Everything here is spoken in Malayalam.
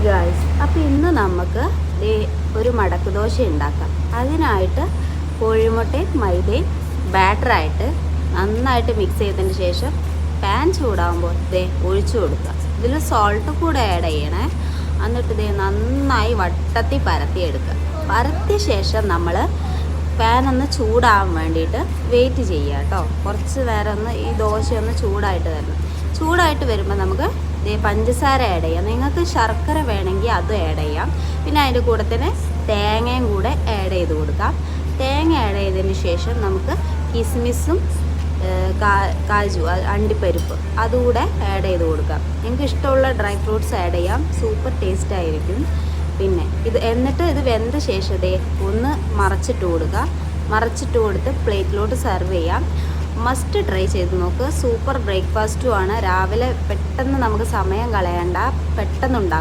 ഗായ്സ്, അപ്പോൾ ഇന്ന് നമുക്ക് ഒരു മടക്ക് ദോശ ഉണ്ടാക്കാം. അതിനായിട്ട് കോഴിമുട്ടയും മൈദയും ബാറ്ററായിട്ട് നന്നായിട്ട് മിക്സ് ചെയ്തതിന് ശേഷം പാൻ ചൂടാകുമ്പോൾ ഒഴിച്ചു കൊടുക്കുക. ഇതിൽ സോൾട്ട് കൂടെ ആഡ് ചെയ്യണേ. എന്നിട്ട് നന്നായി വട്ടത്തിൽ പരത്തിയെടുക്കുക. പരത്തിയ ശേഷം നമ്മൾ പാൻ ഒന്ന് ചൂടാകാൻ വേണ്ടിയിട്ട് വെയിറ്റ് ചെയ്യുക കേട്ടോ. കുറച്ച് നേരം ഒന്ന് ഈ ദോശ ഒന്ന് ചൂടായിട്ട് തരണം. ചൂടായിട്ട് വരുമ്പോൾ നമുക്ക് പഞ്ചസാര ആഡ് ചെയ്യാം. നിങ്ങൾക്ക് ശർക്കര വേണമെങ്കിൽ അതും ആഡ് ചെയ്യാം. പിന്നെ അതിൻ്റെ കൂടെ തന്നെ തേങ്ങയും കൂടെ ആഡ് ചെയ്ത് കൊടുക്കാം. തേങ്ങ ആഡ് ചെയ്തതിന് ശേഷം നമുക്ക് കിസ്മിസും കാജു അണ്ടിപ്പരിപ്പ് അതുകൂടെ ആഡ് ചെയ്ത് കൊടുക്കാം. നിങ്ങൾക്ക് ഇഷ്ടമുള്ള ഡ്രൈ ഫ്രൂട്ട്സ് ആഡ് ചെയ്യാം. സൂപ്പർ ടേസ്റ്റ് ആയിരിക്കും. പിന്നെ എന്നിട്ട് ഇത് വെന്ത ശേഷം ഒന്ന് മറച്ചിട്ട് കൊടുക്കുക. മറച്ചിട്ട് കൊടുത്ത് പ്ലേറ്റിലോട്ട് സെർവ് ചെയ്യാം. മസ്റ്റ് ട്രൈ ചെയ്ത് നോക്ക്. സൂപ്പർ ബ്രേക്ക്ഫാസ്റ്റും ആണ്. രാവിലെ പെട്ടെന്ന് നമുക്ക് സമയം കളയണ്ട, പെട്ടെന്ന് ഉണ്ടാക്കാം.